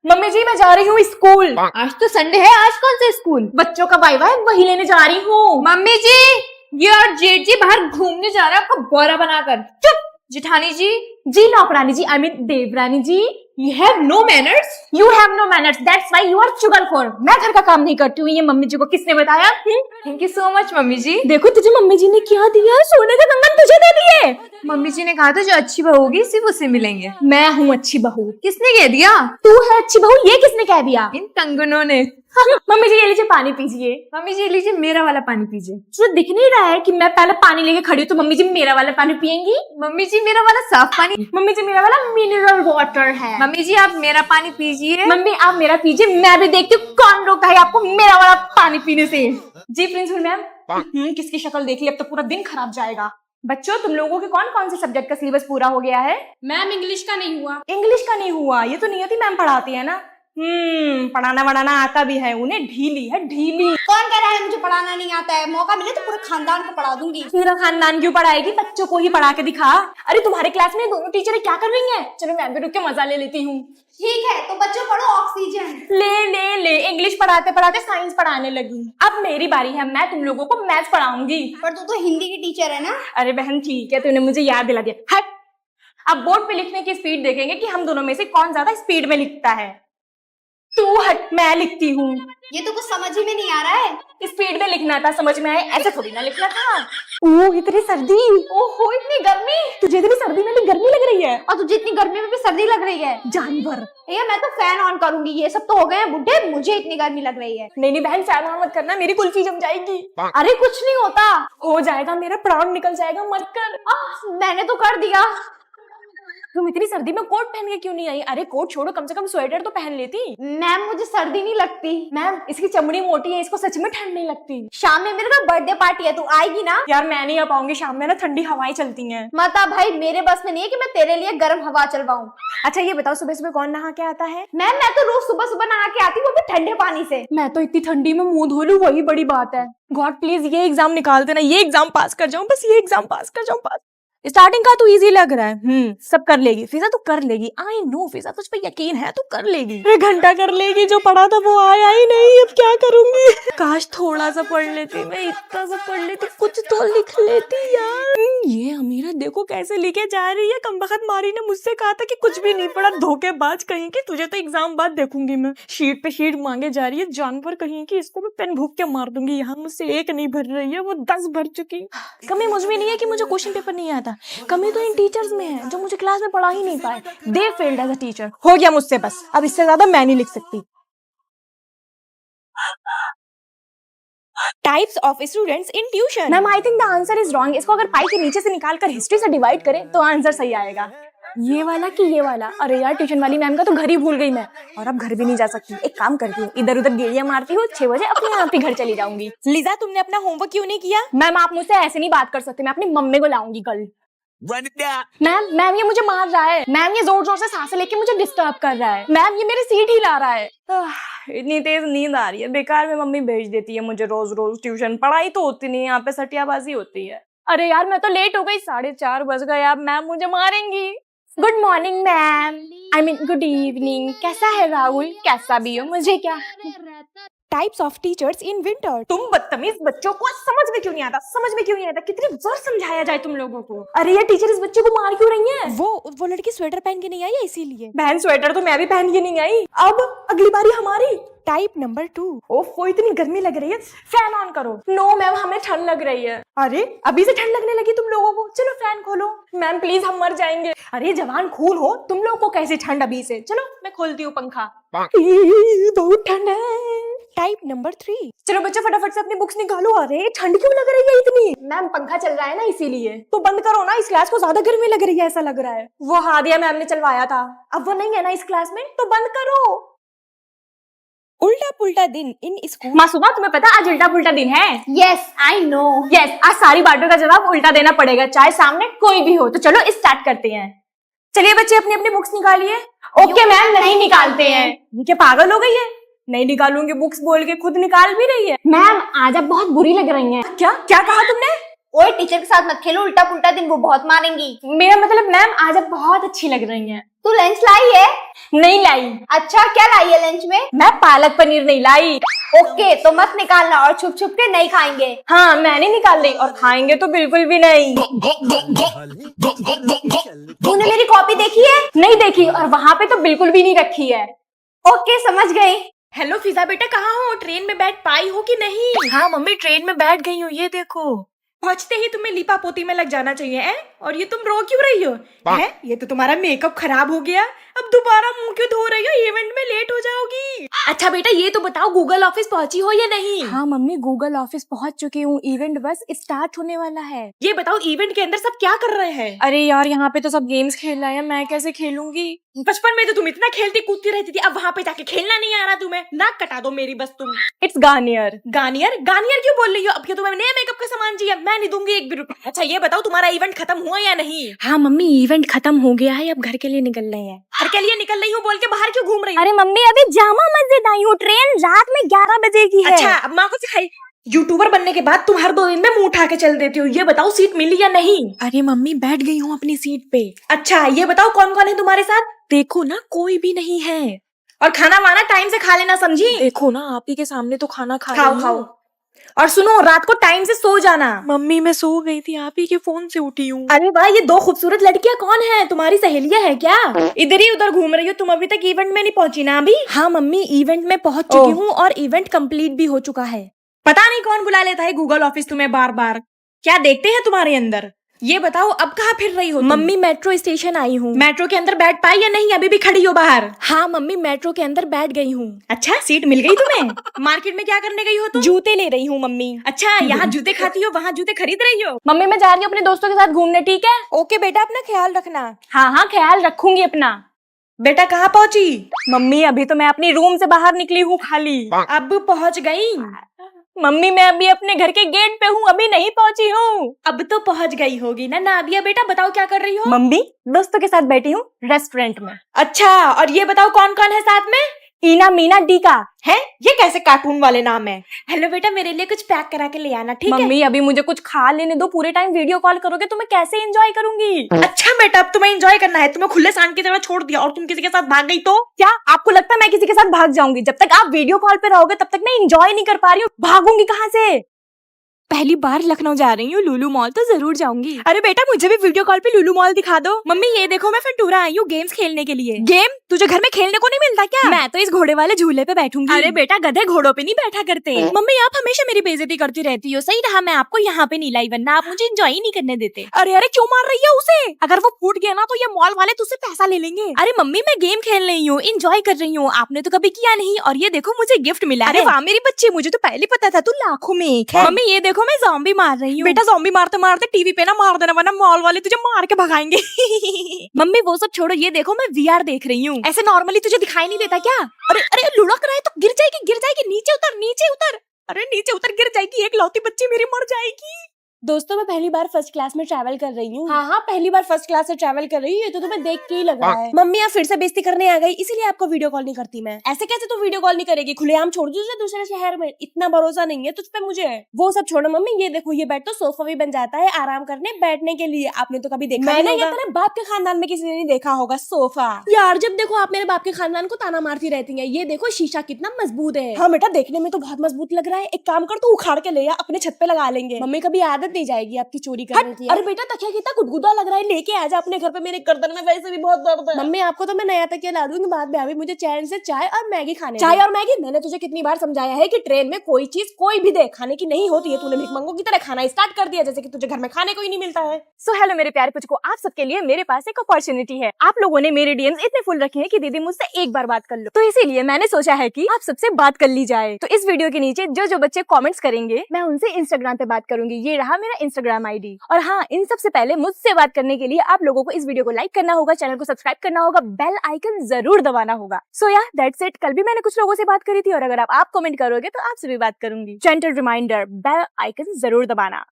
Mummy जी मैं जा रही हूँ स्कूल। आज तो संडे है, आज कौन सा स्कूल? बच्चों का वाइवा है, वही लेने जा रही हूँ। मम्मी जी, ये और जेठ जी बाहर घूमने जा रहे हैं आपको बोरा बनाकर। चुप जेठानी जी। जी नौकरानी जी, आई मीन देवरानी जी। You have no manners? You have no manners, that's why you are चुगलखोर। मैं घर का काम नहीं करती हूँ, ये मम्मी जी को किसने बताया? Thank you so much mummy ji. देखो तुझे मम्मी जी ने क्या दिया, सोने के कंगन तुझे दे दिए। मम्मी जी ने कहा था जो अच्छी बहू होगी सिर्फ उसे मिलेंगे। मैं हूँ अच्छी बहू। किसने कह दिया? तू है अच्छी बहू, ये किसने कह दिया? इन कंगनों ने। मम्मी जी ये लीजिए पानी पीजिए। मम्मी जी लीजिए मेरा वाला पानी पीजिए। तुझे दिख नहीं रहा है कि मैं पहले पानी लेके खड़ी हूँ तो मम्मी जी मेरा वाला पानी पियेंगी? मम्मी जी मेरा वाला साफ पानी। मम्मी जी मेरा वाला मिनरल वाटर है। मम्मी जी आप मेरा पानी पीजिए। मम्मी आप मेरा पीजिए, मैं भी देखती हूँ कौन रोकता है आपको मेरा वाला पानी पीने से। जी प्रिंसिपल मैम। किसकी शक्ल देख ली, अब तो पूरा दिन खराब जाएगा। बच्चों तुम लोगों के कौन कौन से सब्जेक्ट का सिलेबस पूरा हो गया है? मैम इंग्लिश का नहीं हुआ। इंग्लिश का नहीं हुआ, ये तो नियति मैम पढ़ाती है ना। पढ़ाना वढ़ाना आता भी है उन्हें, ढीली है ढीली। कौन कह रहा है मुझे पढ़ाना नहीं आता है? मौका मिले तो पूरे खानदान को पढ़ा दूंगी। पूरा खानदान क्यों पढ़ाएगी, बच्चों को ही पढ़ा के दिखा। अरे तुम्हारे क्लास में दोनों टीचर क्या कर रही हैं? चलो मैं भी रुक के मजा ले लेती हूँ। ठीक है तो बच्चों पढ़ो ऑक्सीजन। ले इंग्लिश पढ़ाते पढ़ाते साइंस पढ़ाने लगी। अब मेरी बारी है, मैं तुम लोगों को मैथ्स पढ़ाऊंगी। पर तू तो हिंदी की टीचर है ना। अरे बहन ठीक है, तूने मुझे याद दिला दिया। हट। अब बोर्ड पे लिखने की स्पीड देखेंगे कि हम दोनों में से कौन ज्यादा स्पीड में लिखता है। तू हट, मैं लिखती हूँ। ये तो कुछ समझ ही में नहीं आ रहा है। स्पीड में लिखना था, समझ में आए, ऐसे थोड़ी ना लिखना था। ओह इतनी सर्दी, ओहो इतनी गर्मी। तुझे इतनी सर्दी में भी गर्मी लग रही है? और तुझे इतनी गर्मी में भी सर्दी लग रही है? जानवर। ये मैं तो फैन ऑन करूंगी, ये सब तो हो गए हैं बुड्ढे, मुझे इतनी गर्मी लग रही है। नहीं बहन फैन ऑन मत करना, मेरी कुल्फी जम जाएगी। अरे कुछ नहीं होता। हो जाएगा, मेरा प्राण निकल जाएगा, मत कर। मैंने तो कर दिया। तुम इतनी सर्दी में कोट पहन के क्यों नहीं आई? अरे कोट छोड़ो, कम से कम स्वेटर तो पहन लेती। मैम मुझे सर्दी नहीं लगती। मैम इसकी चमड़ी मोटी है, इसको सच में ठंड नहीं लगती। शाम में मेरे का बर्थडे पार्टी है, तू आएगी ना? यार मैं नहीं आ पाऊंगी, शाम में ना ठंडी हवाएं चलती हैं। माता भाई मेरे बस में नहीं है कि मैं तेरे लिए गर्म हवा चलवाऊं। अच्छा ये बताओ सुबह सुबह कौन नहा के आता है? मैम मैं तो रोज सुबह सुबह नहा के आती हूँ, वो भी ठंडे पानी से। मैं तो इतनी ठंडी में मुंह धो लूं वही बड़ी बात है। गॉड प्लीज ये एग्जाम निकाल देना, ये एग्जाम पास कर जाऊं, बस ये एग्जाम पास कर जाऊं। पास स्टार्टिंग का तो इजी लग रहा है, सब कर लेगी। फिजा तू कर लेगी, आई नो फिजा तुझ पे यकीन है, तू कर लेगी। एक घंटा कर लेगी, जो पढ़ा था वो आया ही नहीं, अब क्या करूंगी? काश थोड़ा सा पढ़ लेती, मैं इतना सा पढ़ लेती, कुछ तो लिख लेती यार। ये अमीरा देखो कैसे लिखे जा रही है। कमबख्त मारी ने मुझसे कहा था कि कुछ भी नहीं पढ़ा, धोखेबाज कहीं की, तुझे तो एग्जाम बाद देखूंगी मैं। शीट पे शीट मांगे जा रही है, जानवर कहीं की, इसको मैं पेन भूख के मार दूंगी। यहाँ मुझसे एक नहीं भर रही है, वो 10 भर चुकी। कमी मुझ में नहीं है कि मुझे क्वेश्चन पेपर नहीं आता, कमी तो इन टीचर्स में है जो मुझे क्लास में पढ़ा ही नहीं पाए। They failed as a teacher. हो गया मुझसे बस, अब इससे ज्यादा मैं नहीं लिख सकती। Types of students in tuition. Ma'am I think the answer is wrong. इसको अगर पाई के नीचे से निकालकर हिस्ट्री से डिवाइड करें तो आंसर सही आएगा। ये वाला कि ये वाला? अरे यार ट्यूशन वाली मैम का तो घर ही भूल गई मैं, और अब घर भी नहीं जा सकती। एक काम करती हूँ, इधर उधर गेड़ियां मारती हूँ, 6 बजे अपने आप ही घर चली जाऊंगी। लिजा तुमने अपना होमवर्क क्यों नहीं किया? मैम आप मुझसे ऐसे नहीं बात कर सकते, मैं अपनी मम्मी को लाऊंगी कल। मैम ये मुझे मार रहा है। मैम ये जोर जोर से सांसें लेके मुझे डिस्टर्ब कर रहा है। मैम ये मेरी सीट हिला रहा है। इतनी तेज नींद आ रही है, बेकार में मम्मी भेज देती है मुझे रोज रोज ट्यूशन। पढ़ाई तो होती नहीं, यहाँ पे सटियाबाजी होती है। अरे यार मैं तो लेट हो गई, 4:30 बज गए, अब मैम मुझे मारेंगी। Good morning ma'am, I mean good evening. कैसा है राहुल? कैसा भी हो, मुझे क्या। Types of teachers in winter. तुम बदतमीज बच्चों को समझ में क्यों नहीं आता? समझ में क्यों नहीं आता? कितनी बार समझाया जाए तुम लोगों को? अरे ये टीचर इस बच्चे को मार क्यों रही है? वो लड़की स्वेटर पहन के नहीं आई है इसीलिए। बहन स्वेटर तो मैं भी पहन के नहीं आई। अब अगली बारी हमारी। Type number 2। ओफो इतनी गर्मी लग रही है, फैन ऑन करो। नो मैम हमें ठंड लग रही है। अरे अभी से ठंड लगने लगी तुम लोगों को? चलो फैन खोलो। मैम प्लीज हम मर जाएंगे। अरे जवान खून हो, तुम लोगों को कैसे ठंड अभी से? चलो मैं खोलती हूँ पंखा। बहुत ठंड है। Type number 3। चलो बच्चों फटाफट से अपनी बुक्स निकालो। अरे ठंड क्यों लग रही है इतनी? मैम पंखा चल रहा है ना इसीलिए। तो बंद करो ना, इस क्लास को ज्यादा गर्मी लग रही है ऐसा लग रहा है। वो हादिया मैम ने चलवाया था, अब वो नहीं है ना इस क्लास में, तो बंद करो। उल्टा पुल्टा दिन इन स्कूल। मासूमा तुम्हें पता आज उल्टा पुल्टा दिन है? Yes I know. यस आज सारी बातों का जवाब उल्टा देना पड़ेगा, चाहे सामने कोई भी हो। तो चलो स्टार्ट करते हैं। चलिए बच्चे अपनी अपनी बुक्स निकालिए। ओके मैम नहीं निकालते हैं। ये क्या पागल हो गई है? नहीं निकालूंगी बुक्स बोल के खुद निकाल भी रही है। मैम आज आप बहुत बुरी लग रही हैं। क्या क्या कहा तुमने? ओए टीचर के साथ मत खेलो, उल्टा पुल्टा दिन वो बहुत मारेंगी। मेरा मतलब मैम आज आप बहुत अच्छी लग रही हैं। तू लंच लाई है? नहीं लाई। अच्छा क्या लाई है लंच में? मैं पालक पनीर नहीं लाई। ओके तो मत निकालना और छुप छुप के नहीं खाएंगे। हाँ मैंने निकाल ली और खाएंगे तो बिल्कुल भी नहीं। तूने मेरी कॉपी देखी है? नहीं देखी और वहाँ पे तो बिल्कुल भी नहीं रखी है। ओके समझ गई। हेलो फिजा बेटा, कहाँ हो? ट्रेन में बैठ पाई हो कि नहीं? हाँ मम्मी ट्रेन में बैठ गई हूँ, ये देखो। पहुंचते ही तुम्हें लिपा पोती में लग जाना चाहिए है? और ये तुम रो क्यों रही हो? है? ये तो तुम्हारा मेकअप खराब हो गया, अब दोबारा मुंह क्यों धो रही हो? इवेंट में लेट हो जाओगी। अच्छा बेटा ये तो बताओ गूगल ऑफिस पहुंची हो या नहीं? हाँ मम्मी गूगल ऑफिस पहुंच चुकी हूँ, इवेंट बस स्टार्ट होने वाला है। ये बताओ इवेंट के अंदर सब क्या कर रहे हैं? अरे यार यहाँ पे तो सब गेम्स खेल रहे हैं, मैं कैसे खेलूंगी? बचपन में तो तुम इतना खेलती कूदती रहती थी, अब वहाँ पे जाके खेलना नहीं आ रहा तुम्हें? नाक कटा दो मेरी बस तुम। It's Garnier. गार्नियर? गार्नियर क्यों बोल रही हो? अब क्या तुम्हें नया मेकअप का सामान चाहिए? मैं नहीं दूंगी एक भी रुपया। अच्छा ये बताओ तुम्हारा इवेंट खत्म हुआ या नहीं? हाँ मम्मी इवेंट खत्म हो गया है, अब घर के लिए निकल रहे हैं। घर के लिए निकल रही हूँ बोल के बाहर क्यों घूम रही हूँ? अरे मम्मी अभी जामा मस्जिद आई हूँ, ट्रेन रात में 11 बजे की है। अच्छा अब माँ को सिखाई। यूट्यूबर बनने के बाद तुम हर 2 दिन में मुंह उठा के चल देती हो। ये बताओ सीट मिली या नहीं? अरे मम्मी बैठ गई हूँ अपनी सीट पे। अच्छा ये बताओ कौन कौन है तुम्हारे साथ? देखो ना कोई भी नहीं है। और खाना वाना टाइम से खा लेना, समझी? देखो ना आप ही के सामने तो खाना खा रही हूँ। खाओ। और सुनो रात को टाइम से सो जाना। मम्मी मैं सो गई थी, आप ही के फोन से उठी हूँ। अरे वाह ये 2 खूबसूरत लड़कियां कौन है? तुम्हारी सहेलियां है क्या? इधर ही उधर घूम रही हो तुम, अभी तक इवेंट में नहीं पहुंची ना? अभी हाँ मम्मी इवेंट में पहुंच चुकी हूँ और इवेंट कंप्लीट भी हो चुका है। पता नहीं कौन बुला लेता है गूगल ऑफिस तुम्हें बार बार, क्या देखते हैं तुम्हारे अंदर? ये बताओ अब कहाँ फिर रही हो तुम? मम्मी मेट्रो स्टेशन आई हूँ। मेट्रो के अंदर बैठ पाई या नहीं? अभी भी खड़ी हो बाहर? हाँ मम्मी मेट्रो के अंदर बैठ गई हूँ। अच्छा सीट मिल गई तुम्हें? मार्केट में क्या करने गई हो तुम? जूते ले रही हूँ मम्मी। अच्छा यहाँ जूते खाती हो, वहाँ जूते खरीद रही हो? मम्मी मैं जा रही हूँ अपने दोस्तों के साथ घूमने, ठीक है? ओके बेटा अपना ख्याल रखना। हाँ हाँ ख्याल रखूंगी अपना। बेटा कहाँ पहुँची? मम्मी अभी तो मैं अपनी रूम से बाहर निकली हूँ खाली। अब पहुँच गई? मम्मी मैं अभी अपने घर के गेट पे हूँ, अभी नहीं पहुँची हूँ। अब तो पहुँच गई होगी ना नादिया बेटा, बताओ क्या कर रही हो? मम्मी दोस्तों के साथ बैठी हूँ रेस्टोरेंट में। अच्छा और ये बताओ कौन कौन है साथ में? ईना मीना डीका है। ये कैसे कार्टून वाले नाम है? हेलो बेटा मेरे लिए कुछ पैक करा के ले आना, ठीक है? मम्मी अभी मुझे कुछ खा लेने दो, पूरे टाइम वीडियो कॉल करोगे तो मैं कैसे एंजॉय करूंगी? अच्छा बेटा अब तुम्हें एंजॉय करना है, तुम्हें खुले सांड की तरह छोड़ दिया और तुम किसी के साथ भाग गई तो? क्या आपको लगता है मैं किसी के साथ भाग जाऊंगी? जब तक आप वीडियो कॉल पे रहोगे तब तक मैं एंजॉय नहीं कर पा रही हूँ, भागूंगी कहाँ से? पहली बार लखनऊ जा रही हूँ, लुलु मॉल तो जरूर जाऊंगी। अरे बेटा मुझे भी वीडियो कॉल पे लुलु मॉल दिखा दो। मम्मी ये देखो मैं फंटूरा आई हूँ गेम्स खेलने के लिए। गेम? तुझे घर में खेलने को नहीं मिलता क्या? मैं तो इस घोड़े वाले झूले पे बैठूंगी। अरे बेटा गधे घोड़ों पे नहीं बैठा करते। मम्मी आप हमेशा मेरी बेइज्जती करती रहती हो, सही रहा मैं आपको यहाँ पे नहीं लाई, वरना आप मुझे एंजॉय ही नहीं करने देते। अरे अरे क्यों मार रही है उसे? अगर वो फूट गया ना तो ये मॉल वाले तुझसे पैसा ले लेंगे। अरे मम्मी मैं गेम खेल रही हूँ, एंजॉय कर रही हूँ, आपने तो कभी किया नहीं और ये देखो मुझे गिफ्ट मिला। अरे वाह मेरी बच्ची, मुझे तो पहले पता था तू लाखों में एक है। मम्मी ये देखो मैं ज़ॉम्बी मार रही हूँ। बेटा ज़ॉम्बी मारते मारते टीवी पे ना मार देना, वरना मॉल वाले तुझे मार के भगाएंगे। मम्मी वो सब छोड़ो, ये देखो मैं VR देख रही हूँ। ऐसे नॉर्मली तुझे दिखाई नहीं देता क्या? अरे अरे लुढ़क रहा है तो गिर जाएगी, नीचे उतर नीचे उतर। अरे नीचे उतर, गिर जाएगी, एक लौती बच्ची मेरी मर जाएगी। दोस्तों मैं पहली बार फर्स्ट क्लास में ट्रैवल कर रही हूँ। हाँ पहली बार फर्स्ट क्लास से ट्रैवल कर रही हूँ, ये तो तुम्हें देख के ही लग रहा है। मम्मी आप फिर से बेइज्जती करने आ गई, इसीलिए आपको वीडियो कॉल नहीं करती मैं। ऐसे कैसे तू वीडियो कॉल नहीं करेगी? खुलेआम छोड़ दी तुझे दूसरे शहर में, इतना भरोसा नहीं है तुझ पे मुझे। वो सब छोड़ो मम्मी, ये देखो ये बेड तो सोफा भी बन जाता है आराम करने बैठने के लिए, आपने तो कभी देखा नहीं होगा। तेरे बाप के खानदान में किसी ने नहीं देखा होगा सोफा। यार जब देखो आप मेरे बाप के खानदान को ताना मारती रहती है। ये देखो शीशा कितना मजबूत है। हाँ बेटा देखने में तो बहुत मजबूत लग रहा है, एक काम कर तू उखाड़ के ले आ, अपने छत पे लगा लेंगे। मम्मी कभी आदत नहीं जाएगी आपकी चोरी करने की। अरे बेटा तकिया कितना गुदगुदा लग रहा है, लेके आ जा अपने घर पे, मेरे गर्दन में वैसे भी बहुत दर्द है। मम्मी आपको तो मैं नया तकिया ला दूंगी बाद में, अभी मुझे चैन से चाय और मैगी खाने। चाय और मैगी? मैंने तुझे कितनी बार समझाया है कि ट्रेन में कोई चीज कोई भी दे खाने की नहीं होती है, तूने भिखमंगों की तरह खाना स्टार्ट कर दिया जैसे कि तुझे घर में खाने को ही नहीं मिलता है। सो हेलो मेरे प्यारे पुचको, आप सबके लिए मेरे पास एक अपॉर्चुनिटी है। आप लोगों ने मेरे डीएम्स इतने फुल रखे हैं कि दीदी मुझसे एक बार बात कर लो, तो इसीलिए मैंने सोचा है कि आप सबसे बात कर ली जाए। तो इस वीडियो के नीचे जो जो बच्चे कमेंट्स करेंगे मैं उनसे इंस्टाग्राम पे बात करूंगी, ये रहा मेरा इंस्टाग्राम आईडी। और हाँ इन सबसे पहले मुझसे बात करने के लिए आप लोगों को इस वीडियो को लाइक करना होगा, चैनल को सब्सक्राइब करना होगा, बेल आइकन जरूर दबाना होगा। सो या दैट्स इट। कल भी मैंने कुछ लोगों से बात करी थी और अगर आप कमेंट करोगे तो आपसे भी बात करूंगी। जेंटल रिमाइंडर, बेल आइकन जरूर दबाना।